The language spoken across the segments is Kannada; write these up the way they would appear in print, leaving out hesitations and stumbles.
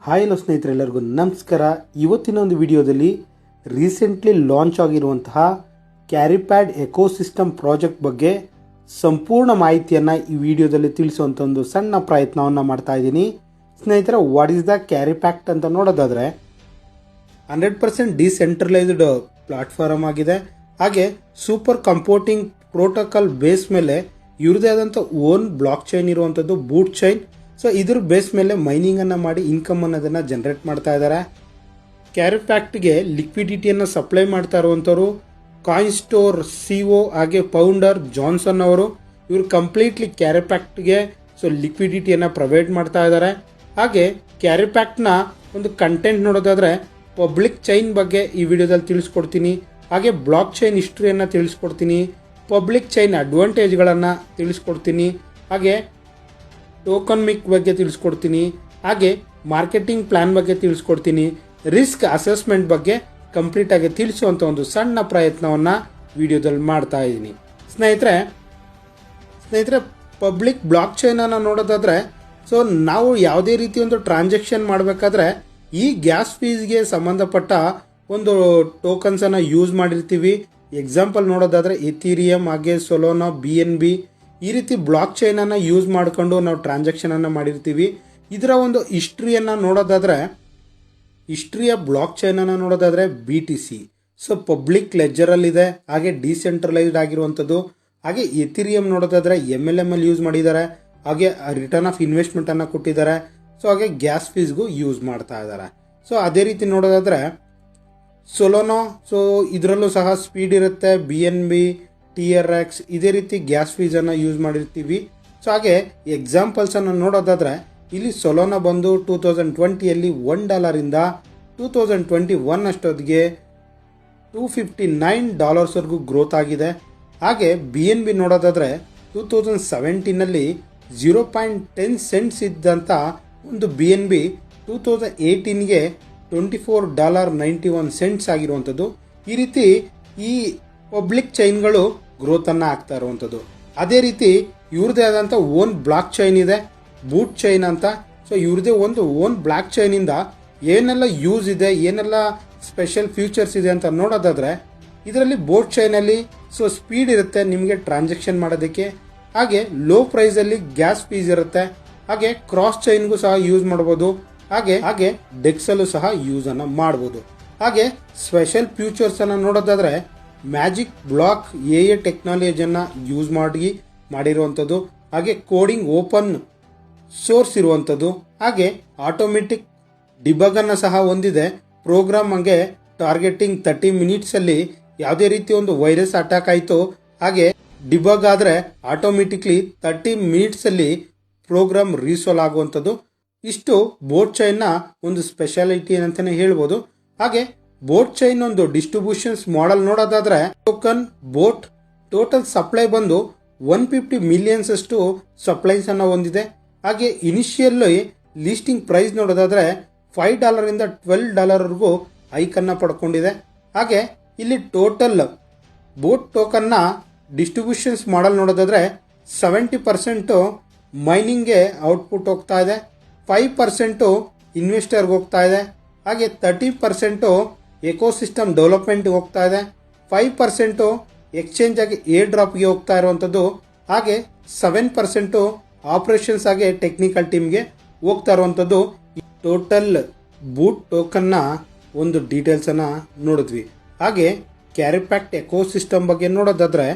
ಹಾಯ್ ಹಲೋ ಸ್ನೇಹಿತರೆಲ್ಲರಿಗೂ ನಮಸ್ಕಾರ. ಇವತ್ತಿನ ಒಂದು ವಿಡಿಯೋದಲ್ಲಿ ರೀಸೆಂಟ್ಲಿ ಲಾಂಚ್ ಆಗಿರುವಂತಹ ಕ್ಯಾರಿಪ್ಯಾಡ್ ಎಕೋಸಿಸ್ಟಮ್ ಪ್ರಾಜೆಕ್ಟ್ ಬಗ್ಗೆ ಸಂಪೂರ್ಣ ಮಾಹಿತಿಯನ್ನು ಈ ವಿಡಿಯೋದಲ್ಲಿ ತಿಳಿಸುವಂಥ ಒಂದು ಸಣ್ಣ ಪ್ರಯತ್ನವನ್ನು ಮಾಡ್ತಾ ಇದ್ದೀನಿ. ಸ್ನೇಹಿತರೆ, ವಾಟ್ ಈಸ್ ದ ಕ್ಯಾರಿಪ್ಯಾಕ್ಟ್ ಅಂತ ನೋಡೋದಾದರೆ 100% ಡಿಸೆಂಟ್ರಲೈಸ್ಡ್ ಪ್ಲಾಟ್ಫಾರ್ಮ್ ಆಗಿದೆ. ಹಾಗೆ ಸೂಪರ್ ಕಂಪ್ಯೂಟಿಂಗ್ ಪ್ರೋಟೋಕಾಲ್ ಬೇಸ್ ಮೇಲೆ ಇವ್ರದೇ ಆದಂಥ ಓನ್ ಬ್ಲಾಕ್ ಚೈನ್ ಇರುವಂಥದ್ದು ಬೂಟ್ ಚೈನ್. ಸೊ ಇದ್ರ ಬೇಸ್ ಮೇಲೆ ಮೈನಿಂಗನ್ನು ಮಾಡಿ ಇನ್ಕಮ್ ಅನ್ನೋದನ್ನು ಜನರೇಟ್ ಮಾಡ್ತಾ ಇದ್ದಾರೆ. ಕ್ಯಾರಿಪ್ಯಾಕ್ಟ್ಗೆ ಲಿಕ್ವಿಡಿಟಿಯನ್ನು ಸಪ್ಲೈ ಮಾಡ್ತಾ ಇರುವಂಥವ್ರು ಕಾಯಿನ್ ಸ್ಟೋರ್ CO ಹಾಗೆ ಫೌಂಡರ್ ಜಾನ್ಸನ್ ಅವರು. ಇವರು ಕಂಪ್ಲೀಟ್ಲಿ ಕ್ಯಾರಿಪ್ಯಾಕ್ಟ್ಗೆ ಲಿಕ್ವಿಡಿಟಿಯನ್ನು ಪ್ರೊವೈಡ್ ಮಾಡ್ತಾ ಇದ್ದಾರೆ. ಹಾಗೆ ಕ್ಯಾರಿಪ್ಯಾಕ್ಟ್ನ ಒಂದು ಕಂಟೆಂಟ್ ನೋಡೋದಾದರೆ ಪಬ್ಲಿಕ್ ಚೈನ್ ಬಗ್ಗೆ ಈ ವಿಡಿಯೋದಲ್ಲಿ ತಿಳಿಸ್ಕೊಡ್ತೀನಿ. ಹಾಗೆ ಬ್ಲಾಕ್ ಚೈನ್ ಹಿಸ್ಟ್ರಿಯನ್ನು ತಿಳಿಸ್ಕೊಡ್ತೀನಿ. ಪಬ್ಲಿಕ್ ಚೈನ್ ಅಡ್ವಾಂಟೇಜ್ಗಳನ್ನು ತಿಳಿಸ್ಕೊಡ್ತೀನಿ. ಹಾಗೆ ಟೋಕನ್ಮಿಕ್ ಬಗ್ಗೆ ತಿಳಿಸ್ಕೊಡ್ತೀನಿ. ಹಾಗೆ ಮಾರ್ಕೆಟಿಂಗ್ ಪ್ಲಾನ್ ಬಗ್ಗೆ ತಿಳಿಸ್ಕೊಡ್ತೀನಿ. ರಿಸ್ಕ್ ಅಸೆಸ್ಮೆಂಟ್ ಬಗ್ಗೆ ಕಂಪ್ಲೀಟಾಗಿ ತಿಳಿಸುವಂಥ ಒಂದು ಸಣ್ಣ ಪ್ರಯತ್ನವನ್ನು ವಿಡಿಯೋದಲ್ಲಿ ಮಾಡ್ತಾ ಇದ್ದೀನಿ. ಸ್ನೇಹಿತರೆ, ಪಬ್ಲಿಕ್ ಬ್ಲಾಕ್ ಚೈನನ್ನು ನೋಡೋದಾದರೆ ನಾವು ಯಾವುದೇ ರೀತಿ ಒಂದು ಟ್ರಾನ್ಸಾಕ್ಷನ್ ಮಾಡಬೇಕಾದ್ರೆ ಈ ಗ್ಯಾಸ್ ಫೀಸ್ಗೆ ಸಂಬಂಧಪಟ್ಟ ಒಂದು ಟೋಕನ್ಸನ್ನು ಯೂಸ್ ಮಾಡಿರ್ತೀವಿ. ಎಕ್ಸಾಂಪಲ್ ನೋಡೋದಾದರೆ ಎಥೀರಿಯಂ ಹಾಗೆ ಸೊಲೋನಾ BNB ಈ ರೀತಿ ಬ್ಲಾಕ್ ಚೈನನ್ನು ಯೂಸ್ ಮಾಡಿಕೊಂಡು ನಾವು ಟ್ರಾನ್ಸಾಕ್ಷನನ್ನು ಮಾಡಿರ್ತೀವಿ. ಇದರ ಒಂದು ಹಿಸ್ಟ್ರಿಯನ್ನು ನೋಡೋದಾದರೆ ಹಿಸ್ಟ್ರಿಯ ಬ್ಲಾಕ್ ಚೈನನ್ನು ನೋಡೋದಾದರೆ BTC ಪಬ್ಲಿಕ್ ಲೆಜರಲ್ಲಿದೆ. ಹಾಗೆ ಡಿಸೆಂಟ್ರಲೈಸ್ಡ್ ಆಗಿರುವಂಥದ್ದು. ಹಾಗೆ ಎಥೀರಿಯಂ ನೋಡೋದಾದರೆ MLM ಅಲ್ಲಿ ಯೂಸ್ ಮಾಡಿದ್ದಾರೆ. ಹಾಗೆ ರಿಟರ್ನ್ ಆಫ್ ಇನ್ವೆಸ್ಟ್ಮೆಂಟನ್ನು ಕೊಟ್ಟಿದ್ದಾರೆ. ಹಾಗೆ ಗ್ಯಾಸ್ ಫೀಸ್ಗೂ ಯೂಸ್ ಮಾಡ್ತಾ ಇದ್ದಾರೆ. ಅದೇ ರೀತಿ ನೋಡೋದಾದರೆ ಸೊಲೋನಾ ಇದರಲ್ಲೂ ಸಹ ಸ್ಪೀಡ್ ಇರುತ್ತೆ. BNB TRX ಇದೇ ರೀತಿ ಗ್ಯಾಸ್ ಫೀಸನ್ನು ಯೂಸ್ ಮಾಡಿರ್ತೀವಿ. ಹಾಗೆ ಎಕ್ಸಾಂಪಲ್ಸನ್ನು ನೋಡೋದಾದರೆ ಇಲ್ಲಿ ಸೊಲೋನಾ ಬಂದು 2020ಯಲ್ಲಿ $1 2021 ಅಷ್ಟೊತ್ತಿಗೆ $259 ಗ್ರೋತ್ ಆಗಿದೆ. ಹಾಗೆ BNB ನೋಡೋದಾದರೆ 2017ನಲ್ಲಿ 0.10 ಸೆಂಟ್ಸ್ ಇದ್ದಂಥ ಒಂದು BNB 2018ಗೆ $24.91 ಆಗಿರುವಂಥದ್ದು. ಈ ರೀತಿ ಈ ಪಬ್ಲಿಕ್ ಚೈನ್ಗಳು ಗ್ರೋತನ್ನು ಆಗ್ತಾ ಇರುವಂಥದ್ದು. ಅದೇ ರೀತಿ ಇವ್ರದೇ ಆದಂಥ ಓನ್ ಬ್ಲಾಕ್ ಚೈನ್ ಇದೆ, ಬೂಟ್ ಚೈನ್ ಅಂತ. ಇವ್ರದೇ ಒಂದು ಓನ್ ಬ್ಲಾಕ್ ಚೈನಿಂದ ಏನೆಲ್ಲ ಯೂಸ್ ಇದೆ, ಏನೆಲ್ಲ ಸ್ಪೆಷಲ್ ಫ್ಯೂಚರ್ಸ್ ಇದೆ ಅಂತ ನೋಡೋದಾದರೆ ಇದರಲ್ಲಿ ಬೋಟ್ ಚೈನಲ್ಲಿ ಸ್ಪೀಡ್ ಇರುತ್ತೆ ನಿಮಗೆ ಟ್ರಾನ್ಸಾಕ್ಷನ್ ಮಾಡೋದಕ್ಕೆ. ಹಾಗೆ ಲೋ ಪ್ರೈಸಲ್ಲಿ ಗ್ಯಾಸ್ ಫೀಸ್ ಇರುತ್ತೆ. ಹಾಗೆ ಕ್ರಾಸ್ ಚೈನ್ಗೂ ಸಹ ಯೂಸ್ ಮಾಡ್ಬೋದು. ಹಾಗೆ ಡೆಕ್ಸಲ್ಲೂ ಸಹ ಯೂಸನ್ನು ಮಾಡ್ಬೋದು. ಹಾಗೆ ಸ್ಪೆಷಲ್ ಫ್ಯೂಚರ್ಸನ್ನು ನೋಡೋದಾದರೆ ಮ್ಯಾಜಿಕ್ ಬ್ಲಾಕ್ AI ಟೆಕ್ನಾಲಜಿಯನ್ನು ಯೂಸ್ ಮಾಡಿರುವಂಥದ್ದು. ಹಾಗೆ ಕೋಡಿಂಗ್ ಓಪನ್ ಸೋರ್ಸ್ ಇರುವಂಥದ್ದು. ಹಾಗೆ ಆಟೋಮೆಟಿಕ್ ಡಿಬಗನ್ನು ಸಹ ಹೊಂದಿದೆ. ಪ್ರೋಗ್ರಾಮ್ಗೆ ಟಾರ್ಗೆಟಿಂಗ್ 30 ಮಿನಿಟ್ಸಲ್ಲಿ ಯಾವುದೇ ರೀತಿ ಒಂದು ವೈರಸ್ ಅಟ್ಯಾಕ್ ಆಯಿತು ಹಾಗೆ ಡಿಬಗ್ ಆದರೆ ಆಟೋಮೆಟಿಕ್ಲಿ 30 ಮಿನಿಟ್ಸಲ್ಲಿ ಪ್ರೋಗ್ರಾಮ್ ರೀಸಾಲ್ವ್ ಆಗುವಂಥದ್ದು. ಇಷ್ಟು ಬೋಟ್ ಚೈನ್ನ ಒಂದು ಸ್ಪೆಷಾಲಿಟಿ ಅಂತಲೇ ಹೇಳ್ಬೋದು. ಹಾಗೆ ಬೋಟ್ ಚೈನ್ ಒಂದು ಡಿಸ್ಟ್ರಿಬ್ಯೂಷನ್ಸ್ ಮಾಡೆಲ್ ನೋಡೋದಾದ್ರೆ ಟೋಕನ್ ಬೋಟ್ ಟೋಟಲ್ ಸಪ್ಲೈ ಬಂದು 150 ಮಿಲಿಯನ್ಸ್ ಅಷ್ಟು ಸಪ್ಲೈಸ್ ಅನ್ನು ಹೊಂದಿದೆ. ಹಾಗೆ ಇನಿಷಿಯಲ್ ಲಿಸ್ಟಿಂಗ್ ಪ್ರೈಸ್ ನೋಡೋದಾದ್ರೆ $5 ಇಂದ $12 ಹೈಕನ್ನು ಪಡ್ಕೊಂಡಿದೆ. ಹಾಗೆ ಇಲ್ಲಿ ಟೋಟಲ್ ಬೋಟ್ ಟೋಕನ್ನ ಡಿಸ್ಟ್ರಿಬ್ಯೂಷನ್ಸ್ ಮಾಡೆಲ್ ನೋಡೋದಾದ್ರೆ 70% ಮೈನಿಂಗ್ಗೆ ಔಟ್ಪುಟ್ ಹೋಗ್ತಾ ಇದೆ, 5% ಇನ್ವೆಸ್ಟರ್ಗೆ ಹೋಗ್ತಾ ಇದೆ. ಹಾಗೆ 30% ಎಕೋಸಿಸ್ಟಮ್ ಡೆವಲಪ್ಮೆಂಟ್ಗೆ ಹೋಗ್ತಾ ಇದೆ, 5% ಎಕ್ಸ್ಚೇಂಜ್ ಆಗಿ ಏರ್ ಡ್ರಾಪ್ಗೆ ಹೋಗ್ತಾ ಇರುವಂಥದ್ದು. ಹಾಗೆ 7% ಆಪರೇಷನ್ಸ್ ಆಗಿ ಟೆಕ್ನಿಕಲ್ ಟೀಮ್ಗೆ ಹೋಗ್ತಾ ಇರುವಂಥದ್ದು. ಟೋಟಲ್ ಬೂಟ್ ಟೋಕನ್ನ ಒಂದು ಡೀಟೇಲ್ಸನ್ನು ನೋಡಿದ್ವಿ. ಹಾಗೆ ಕ್ಯಾರಿಪ್ಯಾಕ್ಟ್ ಎಕೋಸಿಸ್ಟಮ್ ಬಗ್ಗೆ ನೋಡೋದಾದರೆ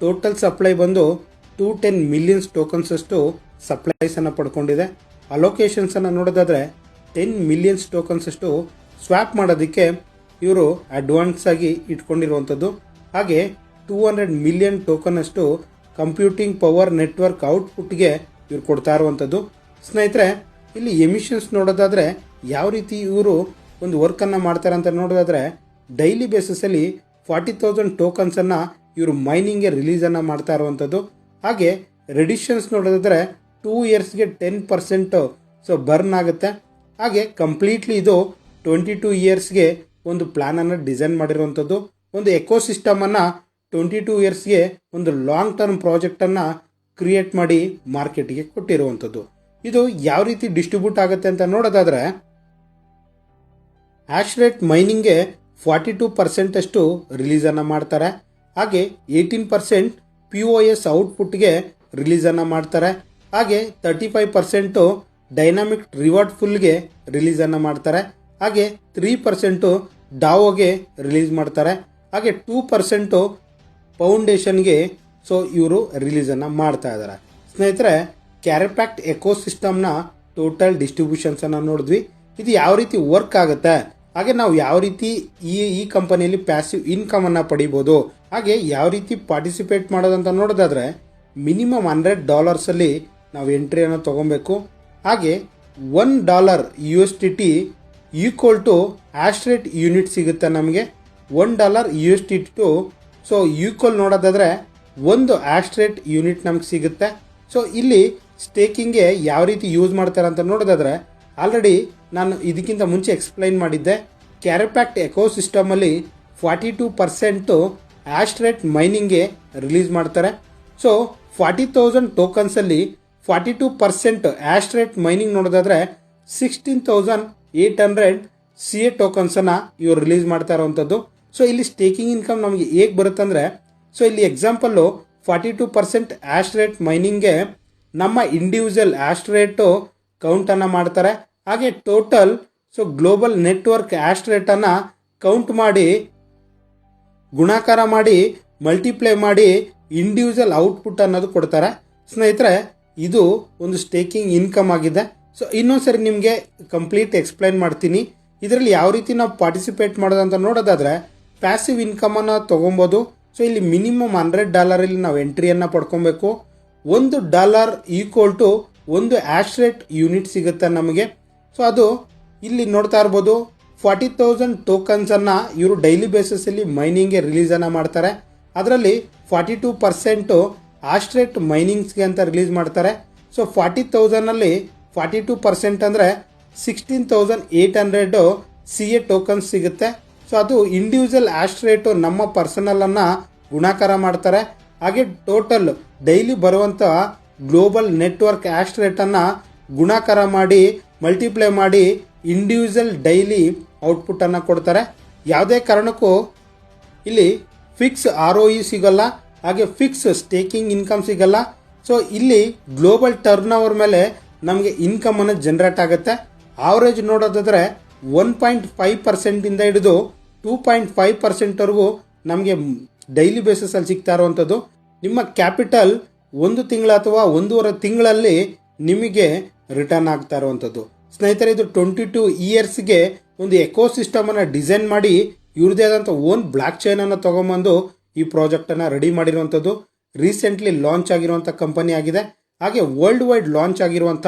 ಟೋಟಲ್ ಸಪ್ಲೈ ಬಂದು 210 ಮಿಲಿಯನ್ಸ್ ಟೋಕನ್ಸ್ ಅಷ್ಟು ಸಪ್ಲೈಸನ್ನು ಪಡ್ಕೊಂಡಿದೆ. ಅಲೋಕೇಶನ್ಸನ್ನು ನೋಡೋದಾದರೆ 10 ಮಿಲಿಯನ್ಸ್ ಟೋಕನ್ಸ್ ಅಷ್ಟು ಸ್ವ್ಯಾಪ್ ಮಾಡೋದಕ್ಕೆ ಇವರು ಅಡ್ವಾನ್ಸ್ ಆಗಿ ಇಟ್ಕೊಂಡಿರುವಂಥದ್ದು. ಹಾಗೆ 200 ಮಿಲಿಯನ್ ಟೋಕನ್ ಅಷ್ಟು ಕಂಪ್ಯೂಟಿಂಗ್ ಪವರ್ ನೆಟ್ವರ್ಕ್ ಔಟ್ಪುಟ್ಗೆ ಇವ್ರು ಕೊಡ್ತಾ ಇರುವಂಥದ್ದು. ಸ್ನೇಹಿತರೆ, ಇಲ್ಲಿ ಎಮಿಷನ್ಸ್ ನೋಡೋದಾದರೆ ಯಾವ ರೀತಿ ಇವರು ಒಂದು ವರ್ಕನ್ನು ಮಾಡ್ತಾರೆ ಅಂತ ನೋಡೋದಾದರೆ ಡೈಲಿ ಬೇಸಿಸಲ್ಲಿ 40,000 ಟೋಕನ್ಸನ್ನು ಇವರು ಮೈನಿಂಗ್ಗೆ ರಿಲೀಸನ್ನು ಮಾಡ್ತಾ ಇರುವಂಥದ್ದು. ಹಾಗೆ ರೆಡಿಷನ್ಸ್ ನೋಡೋದಾದರೆ 2 ಇಯರ್ಸ್ಗೆ 10% ಬರ್ನ್ ಆಗುತ್ತೆ. ಹಾಗೆ ಕಂಪ್ಲೀಟ್ಲಿ ಇದು 22 ಇಯರ್ಸ್ಗೆ ಒಂದು ಪ್ಲಾನನ್ನು ಡಿಸೈನ್ ಮಾಡಿರುವಂಥದ್ದು. ಒಂದು ಎಕೋಸಿಸ್ಟಮನ್ನು 22 ಇಯರ್ಸ್ಗೆ ಒಂದು ಲಾಂಗ್ ಟರ್ಮ್ ಪ್ರಾಜೆಕ್ಟನ್ನು ಕ್ರಿಯೇಟ್ ಮಾಡಿ ಮಾರ್ಕೆಟ್ಗೆ ಕೊಟ್ಟಿರುವಂಥದ್ದು. ಇದು ಯಾವ ರೀತಿ ಡಿಸ್ಟ್ರಿಬ್ಯೂಟ್ ಆಗುತ್ತೆ ಅಂತ ನೋಡೋದಾದರೆ ಆಶ್ ರೇಟ್ ಮೈನಿಂಗ್ಗೆ 42% ಅಷ್ಟು ರಿಲೀಸನ್ನು ಮಾಡ್ತಾರೆ. ಹಾಗೆ 18% POS ಔಟ್ಪುಟ್ಗೆ ರಿಲೀಸನ್ನು ಮಾಡ್ತಾರೆ. ಹಾಗೆ 35% ಡೈನಾಮಿಕ್ ರಿವಾರ್ಡ್ ಫುಲ್ಗೆ ರಿಲೀಸನ್ನು ಮಾಡ್ತಾರೆ. ಹಾಗೆ 3% ಡಾವೋಗೆ ರಿಲೀಸ್ ಮಾಡ್ತಾರೆ. ಹಾಗೆ 2% ಫೌಂಡೇಶನ್ಗೆ ಸೊ ಇವರು ರಿಲೀಸನ್ನು ಮಾಡ್ತಾ ಇದ್ದಾರೆ. ಸ್ನೇಹಿತರೆ, ಕ್ಯಾರಿಪ್ಯಾಕ್ಟ್ ಎಕೋಸಿಸ್ಟಮ್ನ ಟೋಟಲ್ ಡಿಸ್ಟ್ರಿಬ್ಯೂಷನ್ಸನ್ನು ನೋಡಿದ್ವಿ. ಇದು ಯಾವ ರೀತಿ ವರ್ಕ್ ಆಗುತ್ತೆ, ಹಾಗೆ ನಾವು ಯಾವ ರೀತಿ ಈ ಕಂಪನಿಯಲ್ಲಿ ಪ್ಯಾಸಿವ್ ಇನ್ಕಮನ್ನು ಪಡಿಬೋದು, ಹಾಗೆ ಯಾವ ರೀತಿ ಪಾರ್ಟಿಸಿಪೇಟ್ ಮಾಡೋದಂತ ನೋಡೋದಾದ್ರೆ ಮಿನಿಮಮ್ $100 ನಾವು ಎಂಟ್ರಿಯನ್ನು ತೊಗೊಬೇಕು. ಹಾಗೆ $1 USDT equal to hash rate unit ಸಿಗುತ್ತೆ ನಮಗೆ. $1 USDT ಟು ಸೊ ಈಕ್ವಲ್ ನೋಡೋದಾದ್ರೆ ಒಂದು ಆಶ್ ರೇಟ್ ಯೂನಿಟ್ ನಮ್ಗೆ ಸಿಗುತ್ತೆ. ಸೊ ಇಲ್ಲಿ ಸ್ಟೇಕಿಂಗ್ಗೆ ಯಾವ ರೀತಿ ಯೂಸ್ ಮಾಡ್ತಾರೆ ಅಂತ ನೋಡೋದಾದ್ರೆ ಆಲ್ರೆಡಿ ನಾನು ಇದಕ್ಕಿಂತ ಮುಂಚೆ ಎಕ್ಸ್ಪ್ಲೈನ್ ಮಾಡಿದ್ದೆ. ಕ್ಯಾರಿಪ್ಯಾಕ್ಟ್ ಎಕೋಸಿಸ್ಟಮಲ್ಲಿ 42% ಆಶ್ ರೇಟ್ ಮೈನಿಂಗ್ಗೆ ರಿಲೀಸ್ ಮಾಡ್ತಾರೆ. ಸೊ 40,000 ಟೋಕನ್ಸಲ್ಲಿ 42% ಆಶ್ ರೇಟ್ ಮೈನಿಂಗ್ ನೋಡೋದಾದ್ರೆ 16,800 CA ಟೋಕನ್ಸನ್ನು ಇವರು ರಿಲೀಸ್ ಮಾಡ್ತಾ ಇರುವಂಥದ್ದು. ಸೊ ಇಲ್ಲಿ ಸ್ಟೇಕಿಂಗ್ ಇನ್ಕಮ್ ನಮಗೆ ಹೇಗೆ ಬರುತ್ತಂದರೆ, ಸೊ ಇಲ್ಲಿ ಎಕ್ಸಾಂಪಲ್ಲು 42% ಆಶ್ ರೇಟ್ ಮೈನಿಂಗ್ಗೆ ನಮ್ಮ ಇಂಡಿವಿಜುವಲ್ ಆಶ್ ರೇಟು ಕೌಂಟನ್ನು ಮಾಡ್ತಾರೆ. ಹಾಗೆ total so global network hash ರೇಟನ್ನು ಕೌಂಟ್ ಮಾಡಿ ಗುಣಾಕಾರ ಮಾಡಿ ಮಲ್ಟಿಪ್ಲೈ ಮಾಡಿ ಇಂಡಿವಿಜುವಲ್ ಔಟ್ಪುಟ್ ಅನ್ನೋದು ಕೊಡ್ತಾರೆ. ಸ್ನೇಹಿತರೆ, ಇದು ಒಂದು ಸ್ಟೇಕಿಂಗ್ ಇನ್ಕಮ್ ಆಗಿದೆ. ಸೊ ಇನ್ನೊಂದ್ಸರಿ ನಿಮಗೆ ಕಂಪ್ಲೀಟ್ ಎಕ್ಸ್ಪ್ಲೈನ್ ಮಾಡ್ತೀನಿ. ಇದರಲ್ಲಿ ಯಾವ ರೀತಿ ನಾವು ಪಾರ್ಟಿಸಿಪೇಟ್ ಮಾಡೋದಂತ ನೋಡೋದಾದ್ರೆ ಪ್ಯಾಸಿವ್ ಇನ್ಕಮನ್ನು ತೊಗೊಬೋದು. ಸೊ ಇಲ್ಲಿ ಮಿನಿಮಮ್ $100 ನಾವು ಎಂಟ್ರಿಯನ್ನು ಪಡ್ಕೊಬೇಕು. $1 ಈಕ್ವಲ್ ಟು ಒಂದು ಆಶ್ ರೇಟ್ ಯೂನಿಟ್ ಸಿಗುತ್ತೆ ನಮಗೆ. ಸೊ ಅದು ಇಲ್ಲಿ ನೋಡ್ತಾ ಇರ್ಬೋದು 40,000 ಟೋಕನ್ಸನ್ನು ಇವರು ಡೈಲಿ ಬೇಸಿಸಲ್ಲಿ ಮೈನಿಂಗ್ಗೆ ರಿಲೀಸನ್ನು ಮಾಡ್ತಾರೆ. ಅದರಲ್ಲಿ 42% ಆಶ್ ರೇಟ್ ಮೈನಿಂಗ್ಸ್ಗೆ ಅಂತ ರಿಲೀಸ್ ಮಾಡ್ತಾರೆ. ಸೊ 40,000ಅಲ್ಲಿ 42% ಅಂದರೆ 16,800 CA ಟೋಕನ್ಸ್ ಸಿಗುತ್ತೆ. ಸೊ ಅದು ಇಂಡಿವಿಜುವಲ್ ಆಶ್ ರೇಟು ನಮ್ಮ ಪರ್ಸನಲನ್ನು ಗುಣಾಕಾರ ಮಾಡ್ತಾರೆ. ಹಾಗೆ ಟೋಟಲ್ ಡೈಲಿ ಬರುವಂಥ ಗ್ಲೋಬಲ್ ನೆಟ್ವರ್ಕ್ ಆಶ್ ರೇಟನ್ನು ಗುಣಾಕಾರ ಮಾಡಿ ಮಲ್ಟಿಪ್ಲೈ ಮಾಡಿ ಇಂಡಿವಿಜುವಲ್ ಡೈಲಿ ಔಟ್ಪುಟ್ಟನ್ನು ಕೊಡ್ತಾರೆ. ಯಾವುದೇ ಕಾರಣಕ್ಕೂ ಇಲ್ಲಿ ಫಿಕ್ಸ್ ROE ಸಿಗಲ್ಲ, ಹಾಗೆ ಫಿಕ್ಸ್ ಸ್ಟೇಕಿಂಗ್ ಇನ್ಕಮ್ ಸಿಗಲ್ಲ. ಸೊ ಇಲ್ಲಿ ಗ್ಲೋಬಲ್ ಟರ್ನ್ ಓವರ್ ಮೇಲೆ ನಮಗೆ ಇನ್ಕಮನ್ನು ಜನರೇಟ್ ಆಗುತ್ತೆ. ಆವರೇಜ್ ನೋಡೋದಾದ್ರೆ 1.5% ಇಂದ ಹಿಡಿದು 2.5%ವರೆಗೂ ನಮಗೆ ಡೈಲಿ ಬೇಸಿಸಲ್ಲಿ ಸಿಗ್ತಾ ಇರುವಂಥದ್ದು. ನಿಮ್ಮ ಕ್ಯಾಪಿಟಲ್ 1 ತಿಂಗಳ ಅಥವಾ 1.5 ತಿಂಗಳಲ್ಲಿ ನಿಮಗೆ ರಿಟರ್ನ್ ಆಗ್ತಾ ಇರುವಂಥದ್ದು. ಸ್ನೇಹಿತರೆ, ಇದು 22 ಇಯರ್ಸ್ಗೆ ಒಂದು ಎಕೋಸಿಸ್ಟಮನ್ನು ಡಿಸೈನ್ ಮಾಡಿ ಇವ್ರದೇ ಆದಂಥ ಓನ್ ಬ್ಲಾಕ್ ಚೈನನ್ನು ತೊಗೊಂಬಂದು ಈ ಪ್ರಾಜೆಕ್ಟನ್ನು ರೆಡಿ ಮಾಡಿರುವಂಥದ್ದು. ರೀಸೆಂಟ್ಲಿ ಲಾಂಚ್ ಆಗಿರುವಂಥ ಕಂಪನಿ ಆಗಿದೆ. ಹಾಗೆ ವರ್ಲ್ಡ್ ವೈಡ್ ಲಾಂಚ್ ಆಗಿರುವಂಥ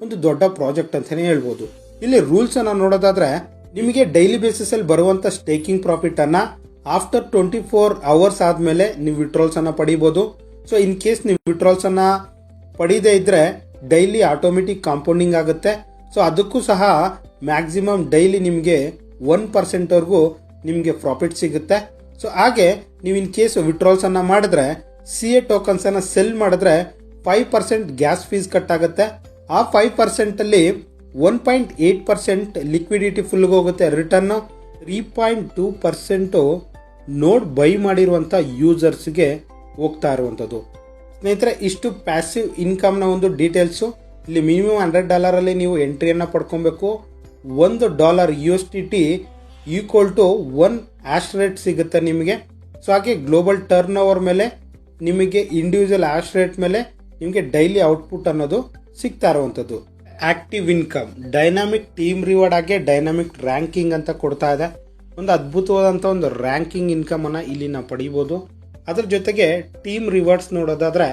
ಒಂದು ದೊಡ್ಡ ಪ್ರಾಜೆಕ್ಟ್ ಅಂತಲೇ ಹೇಳ್ಬೋದು. ಇಲ್ಲಿ ರೂಲ್ಸನ್ನು ನೋಡೋದಾದ್ರೆ ನಿಮಗೆ ಡೈಲಿ ಬೇಸಿಸಲ್ಲಿ ಬರುವಂಥ ಸ್ಟೇಕಿಂಗ್ ಪ್ರಾಫಿಟನ್ನು ಆಫ್ಟರ್ 24 hours ಆದಮೇಲೆ ನೀವು ವಿಡ್ರಾಲ್ಸನ್ನು ಪಡಿಬೋದು. ಸೊ ಇನ್ ಕೇಸ್ ನೀವು ವಿಡ್ರಾಲ್ಸನ್ನು ಪಡೀದೇ ಇದ್ದರೆ ಡೈಲಿ ಆಟೋಮೆಟಿಕ್ ಕಾಂಪೌಂಡಿಂಗ್ ಆಗುತ್ತೆ. ಸೊ ಅದಕ್ಕೂ ಸಹ ಮ್ಯಾಕ್ಸಿಮಮ್ ಡೈಲಿ ನಿಮಗೆ 1%ವರೆಗೂ ನಿಮಗೆ ಪ್ರಾಫಿಟ್ ಸಿಗುತ್ತೆ. ಸೊ ಹಾಗೆ ನೀವು ಇನ್ ಕೇಸ್ ವಿಡ್ರಾಲ್ಸನ್ನು ಮಾಡಿದ್ರೆ CA ಟೋಕನ್ಸನ್ನು ಸೆಲ್ ಮಾಡಿದ್ರೆ 5% ಗ್ಯಾಸ್ ಫೀಸ್ ಕಟ್ ಆಗುತ್ತೆ. ಆ 5%ಅಲ್ಲಿ 1.8% ಲಿಕ್ವಿಡಿಟಿ ಫುಲ್ಗೆ ಹೋಗುತ್ತೆ ರಿಟರ್ನ್. 3.2% ನೋಡ್ ಬೈ ಮಾಡಿರುವಂಥ ಯೂಸರ್ಸ್ಗೆ ಹೋಗ್ತಾ ಇರುವಂಥದ್ದು. ಸ್ನೇಹಿತರೆ, ಇಷ್ಟು ಪ್ಯಾಸಿವ್ ಇನ್ಕಮ್ನ ಒಂದು ಡೀಟೇಲ್ಸು. ಇಲ್ಲಿ ಮಿನಿಮಮ್ $100 ನೀವು ಎಂಟ್ರಿಯನ್ನು ಪಡ್ಕೊಬೇಕು. $1 USDT ಈಕ್ವಲ್ ಟು 1 ಆಶ್ ರೇಟ್ ಸಿಗುತ್ತೆ ನಿಮಗೆ. ಸೊ ಹಾಗೆ ಗ್ಲೋಬಲ್ ಟರ್ನ್ ಓವರ್ ಮೇಲೆ ನಿಮಗೆ ಇಂಡಿವಿಜುವಲ್ ಆಶ್ ರೇಟ್ ಮೇಲೆ ನಿಮಗೆ ಡೈಲಿ ಔಟ್ಪುಟ್ ಅನ್ನೋದು ಸಿಗ್ತಾ ಇರುವಂಥದ್ದು. Active income, dynamic team reward ಹಾಗೆ ಡೈನಾಮಿಕ್ ರ್ಯಾಂಕಿಂಗ್ ಅಂತ ಕೊಡ್ತಾ ಇದೆ. ಒಂದು ಅದ್ಭುತವಾದಂಥ ಒಂದು ರ್ಯಾಂಕಿಂಗ್ ಇನ್ಕಮನ್ನು ಇಲ್ಲಿ ನಾವು ಪಡಿಬೋದು. ಅದ್ರ ಜೊತೆಗೆ ಟೀಮ್ ರಿವಾರ್ಡ್ಸ್ ನೋಡೋದಾದ್ರೆ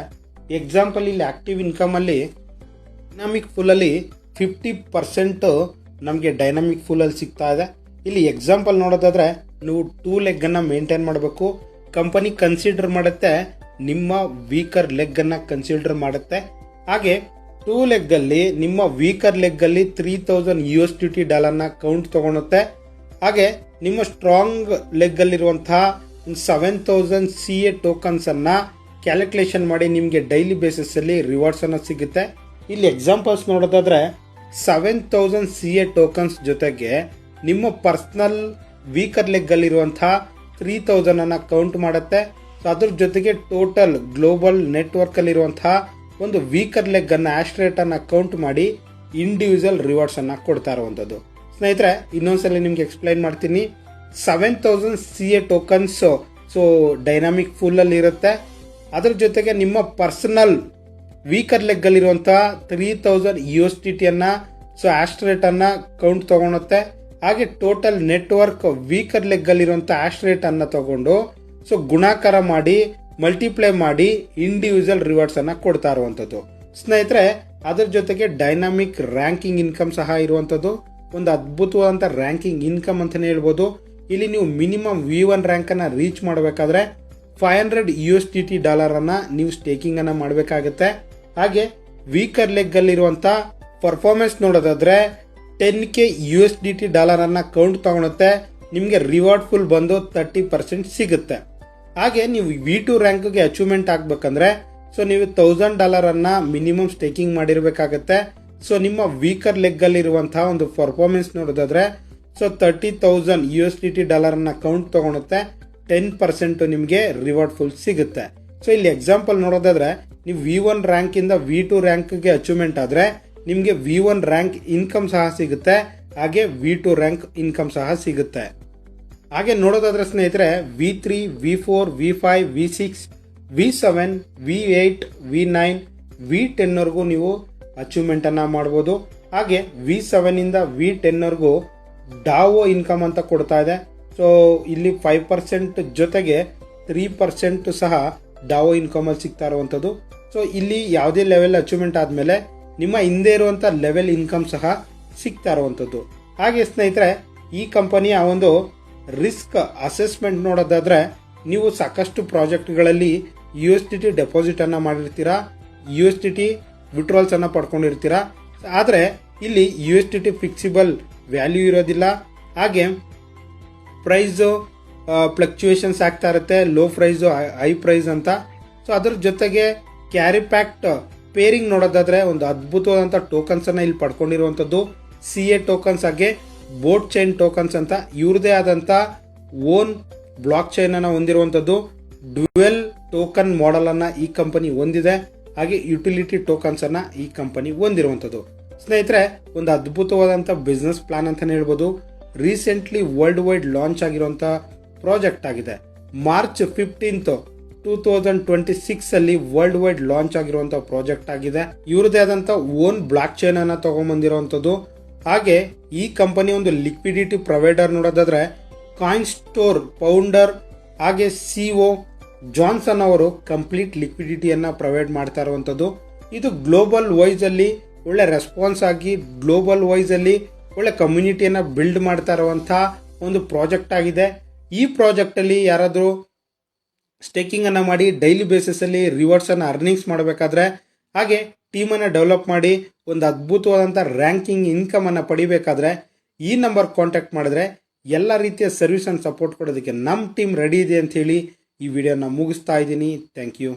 ಎಕ್ಸಾಂಪಲ್ ಇಲ್ಲಿ ಆಕ್ಟಿವ್ ಇನ್ಕಮಲ್ಲಿ ಡೈನಾಮಿಕ್ ಫುಲ್ಲಲ್ಲಿ 50% ನಮಗೆ ಡೈನಾಮಿಕ್ ಫುಲ್ಲಲ್ಲಿ ಸಿಗ್ತಾ ಇದೆ. ಇಲ್ಲಿ ಎಕ್ಸಾಂಪಲ್ ನೋಡೋದಾದ್ರೆ ನೀವು 2 ಲೆಗ್ಗನ್ನು ಮೇಂಟೈನ್ ಮಾಡಬೇಕು. ಕಂಪನಿ ಕನ್ಸಿಡರ್ ಮಾಡುತ್ತೆ ನಿಮ್ಮ ವೀಕರ್ ಲೆಗ್ಗನ್ನು ಕನ್ಸಿಡರ್ ಮಾಡುತ್ತೆ. ಹಾಗೆ 2 ಲೆಗ್ಗಲ್ಲಿ ನಿಮ್ಮ ವೀಕರ್ ಲೆಗ್ಗಲ್ಲಿ 3,000 USDT ಡಾಲರ್ನ ಕೌಂಟ್ ತಗೊಳುತ್ತೆ. ಹಾಗೆ ನಿಮ್ಮ ಸ್ಟ್ರಾಂಗ್ ಲೆಗ್ಗಲ್ಲಿರುವಂತಹ 7,000 CA ಟೋಕನ್ಸನ್ನು ಕ್ಯಾಲ್ಕುಲೇಷನ್ ಮಾಡಿ ನಿಮಗೆ ಡೈಲಿ ಬೇಸಿಸಲ್ಲಿ ರಿವಾರ್ಡ್ಸನ್ನು ಸಿಗುತ್ತೆ. ಇಲ್ಲಿ ಎಕ್ಸಾಂಪಲ್ಸ್ ನೋಡೋದಾದ್ರೆ 7,000 CA ಟೋಕನ್ಸ್ ಜೊತೆಗೆ ನಿಮ್ಮ ಪರ್ಸನಲ್ ವೀಕರ್ ಲೆಗ್ ಅಲ್ಲಿರುವಂತಹ 3000 ಅನ್ನ ಕೌಂಟ್ ಮಾಡುತ್ತೆ. ಸೊ ಅದ್ರ ಜೊತೆಗೆ ಟೋಟಲ್ ಗ್ಲೋಬಲ್ ನೆಟ್ವರ್ಕ್ ಅಲ್ಲಿರುವಂತಹ ಒಂದು ವೀಕರ್ ಲೆಗ್ ಅನ್ನ ಆಸ್ಟ್ರೇಟ್ ಅನ್ನ ಕೌಂಟ್ ಮಾಡಿ ಇಂಡಿವಿಜುವಲ್ ರಿವಾರ್ಡ್ಸ್ ಅನ್ನ ಕೊಡ್ತಾ ಇರುವಂತದ್ದು. ಸ್ನೇಹಿತರೆ, ಇನ್ನೊಂದ್ಸಲ ನಿಮ್ಗೆ ಎಕ್ಸ್ಪ್ಲೈನ್ ಮಾಡ್ತೀನಿ. 7000 CA tokens so dynamic full ಅಲ್ಲಿ ಇರುತ್ತೆ. ಅದ್ರ ಜೊತೆಗೆ ನಿಮ್ಮ ಪರ್ಸನಲ್ ವೀಕರ್ ಲೆಗ್ ಅಲ್ಲಿರುವಂತಹ 3000 USDT ಅನ್ನ ಸೊ ಆಸ್ಟ್ರೇಟ್ ಅನ್ನ ಕೌಂಟ್ ತಗೊಳುತ್ತೆ. ಹಾಗೆ ಟೋಟಲ್ ನೆಟ್ವರ್ಕ್ ವೀಕರ್ ಲೆಗ್ ಅಲ್ಲಿರುವಂತಹ ಆಸ್ಟ್ರೇಟ್ ಅನ್ನ ತಗೊಂಡು ಸೊ ಗುಣಾಕಾರ ಮಾಡಿ ಮಲ್ಟಿಪ್ಲೈ ಮಾಡಿ ಇಂಡಿವಿಜುವಲ್ ರಿವಾರ್ಡ್ಸ್ ಅನ್ನ ಕೊಡ್ತಾ ಇರುವಂತದ್ದು. ಸ್ನೇಹಿತರೆ, ಅದರ ಜೊತೆಗೆ ಡೈನಾಮಿಕ್ ರ್ಯಾಂಕಿಂಗ್ ಇನ್ಕಮ್ ಸಹ ಇರುವಂತದ್ದು. ಒಂದು ಅದ್ಭುತವಾದಂತ ರ್ಯಾಂಕಿಂಗ್ ಇನ್ಕಮ್ ಅಂತಾನೆ ಹೇಳ್ಬೋದು. ಇಲ್ಲಿ ನೀವು ಮಿನಿಮಮ್ V1 ರ್ಯಾಂಕ್ ಅನ್ನ ರೀಚ್ ಮಾಡಬೇಕಾದ್ರೆ $500 USDT ಅನ್ನ ನೀವು ಸ್ಟೇಕಿಂಗ್ ಅನ್ನ ಮಾಡಬೇಕಾಗುತ್ತೆ. ಹಾಗೆ ವೀಕರ್ ಲೆಗ್ ಅಲ್ಲಿರುವಂತ ಪರ್ಫಾರ್ಮೆನ್ಸ್ ನೋಡೋದಾದ್ರೆ 10K USDT ಅನ್ನ ಕೌಂಟ್ ತಗೊಳುತ್ತೆ. ನಿಮಗೆ ರಿವಾರ್ಡ್ ಫುಲ್ ಬಂದು 30% ಸಿಗುತ್ತೆ. ಹಾಗೆ ನೀವು V2 ರ್ಯಾಂಕ್ಗೆ ಅಚೀವ್ಮೆಂಟ್ ಆಗ್ಬೇಕಂದ್ರೆ ಸೊ ನೀವು $1000 ಅನ್ನ ಮಿನಿಮಮ್ ಸ್ಟೇಕಿಂಗ್ ಮಾಡಿರ್ಬೇಕಾಗತ್ತೆ. ಸೊ ನಿಮ್ಮ ವೀಕರ್ ಲೆಗ್ ಅಲ್ಲಿರುವಂತಹ ಒಂದು ಪರ್ಫಾರ್ಮೆನ್ಸ್ ನೋಡೋದಾದ್ರೆ ಸೊ 30,000 USDT ಅನ್ನ ಕೌಂಟ್ ತಗೊಳುತ್ತೆ. 10% ನಿಮಗೆ ರಿವಾರ್ಡ್ ಫುಲ್ ಸಿಗುತ್ತೆ. ಸೊ ಇಲ್ಲಿ ಎಕ್ಸಾಂಪಲ್ ನೋಡೋದಾದ್ರೆ ನೀವು V1 ರ್ಯಾಂಕ್ ಇಂದ V2 ರ್ಯಾಂಕ್ಗೆ ಅಚೀವ್ಮೆಂಟ್ ಆದ್ರೆ ನಿಮಗೆ V1 ರ್ಯಾಂಕ್ ಇನ್ಕಮ್ ಸಹ ಸಿಗುತ್ತೆ. ಹಾಗೆ V2 ರ್ಯಾಂಕ್ ಇನ್ಕಮ್ ಸಹ ಸಿಗುತ್ತೆ. ಹಾಗೆ ನೋಡೋದಾದ್ರೆ ಸ್ನೇಹಿತರೆ, V3, V4, V5, V6, V7, V8, V9, V10 ವರೆಗೂ ನೀವು ಅಚೀವ್ಮೆಂಟ್ ಅನ್ನ ಮಾಡಬಹುದು. ಹಾಗೆ V7 ಇಂದ V10 ವರೆಗೂ ಡಾವೋ ಇನ್ಕಮ್ ಅಂತ ಕೊಡ್ತಾ ಇದೆ. ಸೊ ಇಲ್ಲಿ 5% ಜೊತೆಗೆ 3% ಸಹ ಡಾವೋ ಇನ್ಕಮ್ ಅಲ್ಲಿ ಸಿಗ್ತಾ ಇರುವಂತದ್ದು. ಸೊ ಇಲ್ಲಿ ಯಾವುದೇ ಲೆವೆಲ್ ಅಚೀವ್ಮೆಂಟ್ ಆದ್ಮೇಲೆ ನಿಮ್ಮ ಹಿಂದೆ ಇರುವಂತ ಲೆವೆಲ್ ಇನ್ಕಮ್ ಸಹ ಸಿಗ್ತಾ ಇರುವಂತದ್ದು. ಹಾಗೆ ಸ್ನೇಹಿತರೆ, ಈ ಕಂಪನಿಯ ಒಂದು ರಿಸ್ಕ್ ಅಸೆಸ್ಮೆಂಟ್ ನೋಡೋದಾದ್ರೆ ನೀವು ಸಾಕಷ್ಟು ಪ್ರಾಜೆಕ್ಟ್ಗಳಲ್ಲಿ USDT ಡೆಪಾಸಿಟ್ ಅನ್ನ ಮಾಡಿರ್ತೀರಾ, USDT ವಿಡ್ರಾಲ್ಸ್ ಅನ್ನ ಪಡ್ಕೊಂಡಿರ್ತೀರಾ. ಆದ್ರೆ ಇಲ್ಲಿ USDT ಫಿಕ್ಸಿಬಲ್ ವ್ಯಾಲ್ಯೂ ಇರೋದಿಲ್ಲ. ಹಾಗೆ ಪ್ರೈಸ್ ಫ್ಲಕ್ಚುಯೇಷನ್ಸ್ ಆಗ್ತಾ ಇರುತ್ತೆ, ಲೋ ಪ್ರೈಸ್ ಹೈ ಪ್ರೈಸ್ ಅಂತ. ಸೊ ಅದ್ರ ಜೊತೆಗೆ ಕ್ಯಾರಿ ಪ್ಯಾಕ್ಟ್ ಪೇರಿಂಗ್ ನೋಡೋದಾದ್ರೆ ಒಂದು ಅದ್ಭುತವಾದಂತ ಟೋಕನ್ಸ್ ಅನ್ನ ಇಲ್ಲಿ ಪಡ್ಕೊಂಡಿರುವಂತದ್ದು. CA ಟೋಕನ್ಸ್ ಹಾಗೆ ಬೋಟ್ ಚೈನ್ ಟೋಕನ್ಸ್ ಅಂತ ಇವ್ರದೇ ಆದಂತ ಓನ್ ಬ್ಲಾಕ್ ಚೈನ್ ಅನ್ನ ಹೊಂದಿರುವಂತದ್ದು. ಡ್ಯುಯಲ್ ಟೋಕನ್ ಮಾಡೆಲ್ ಅನ್ನ ಈ ಕಂಪನಿ ಹೊಂದಿದೆ. ಹಾಗೆ ಯುಟಿಲಿಟಿ ಟೋಕನ್ಸ್ ಅನ್ನ ಈ ಕಂಪನಿ ಹೊಂದಿರುವಂತದ್ದು. ಸ್ನೇಹಿತರೆ, ಒಂದು ಅದ್ಭುತವಾದಂತ ಬಿಸ್ನೆಸ್ ಪ್ಲಾನ್ ಅಂತಾನೆ ಹೇಳ್ಬೋದು. ರೀಸೆಂಟ್ಲಿ ವರ್ಲ್ಡ್ ವೈಡ್ ಲಾಂಚ್ ಆಗಿರುವಂತಹ ಪ್ರಾಜೆಕ್ಟ್ ಆಗಿದೆ. ಮಾರ್ಚ್ 15, 2026 ಅಲ್ಲಿ ವರ್ಲ್ಡ್ ವೈಡ್ ಲಾಂಚ್ ಆಗಿರುವಂತಹ ಪ್ರಾಜೆಕ್ಟ್ ಆಗಿದೆ. ಇವ್ರದೇ ಆದಂತ ಓನ್ ಬ್ಲಾಕ್ ಚೈನ್ ಅನ್ನ ತಗೊಂಡ್ಬಂದಿರುವಂತದ್ದು. ಹಾಗೆ ಈ ಕಂಪನಿ ಒಂದು ಲಿಕ್ವಿಡಿಟಿ ಪ್ರೊವೈಡರ್ ನೋಡೋದಾದ್ರೆ ಕಾಯಿನ್ ಸ್ಟೋರ್ ಫೌಂಡರ್ ಹಾಗೆ CEO ಜಾನ್ಸನ್ ಅವರು ಕಂಪ್ಲೀಟ್ ಲಿಕ್ವಿಡಿಟಿಯನ್ನ ಪ್ರೊವೈಡ್ ಮಾಡ್ತಾ ಇರುವಂತದ್ದು. ಇದು ಗ್ಲೋಬಲ್ ವೈಸ್ ಅಲ್ಲಿ ಒಳ್ಳೆ ರೆಸ್ಪಾನ್ಸ್ ಆಗಿ ಗ್ಲೋಬಲ್ ವೈಸ್ ಅಲ್ಲಿ ಒಳ್ಳೆ ಕಮ್ಯುನಿಟಿಯನ್ನ ಬಿಲ್ಡ್ ಮಾಡ್ತಾ ಇರುವಂತಹ ಒಂದು ಪ್ರಾಜೆಕ್ಟ್ ಆಗಿದೆ. ಈ ಪ್ರಾಜೆಕ್ಟ್ ಅಲ್ಲಿ ಯಾರಾದ್ರೂ ಸ್ಟೇಕಿಂಗ್ ಅನ್ನ ಮಾಡಿ ಡೈಲಿ ಬೇಸಿಸ್ ಅಲ್ಲಿ ರಿವಾರ್ಡ್ಸ್ ಅನ್ನ ಅರ್ನಿಂಗ್ಸ್ ಮಾಡಬೇಕಾದ್ರೆ ಹಾಗೆ ಟೀಮ್ ಅನ್ನ ಡೆವಲಪ್ ಮಾಡಿ ಒಂದು ಅದ್ಭುತವಾದಂತ ರ್ಯಾಂಕಿಂಗ್ ಇನ್ಕಮ್ ಅನ್ನ ಪಡಿಬೇಕಾದ್ರೆ ಈ ನಂಬರ್ ಕಾಂಟ್ಯಾಕ್ಟ್ ಮಾಡಿದ್ರೆ ಎಲ್ಲ ರೀತಿಯ ಸರ್ವಿಸ್ ಅಂಡ್ ಸಪೋರ್ಟ್ ಕೊಡೋದಕ್ಕೆ ನಮ್ಮ ಟೀಮ್ ರೆಡಿ ಇದೆ ಅಂತ ಹೇಳಿ ಈ ವಿಡಿಯೋನ ಮುಗಿಸ್ತಾ ಇದ್ದೀನಿ. Thank you.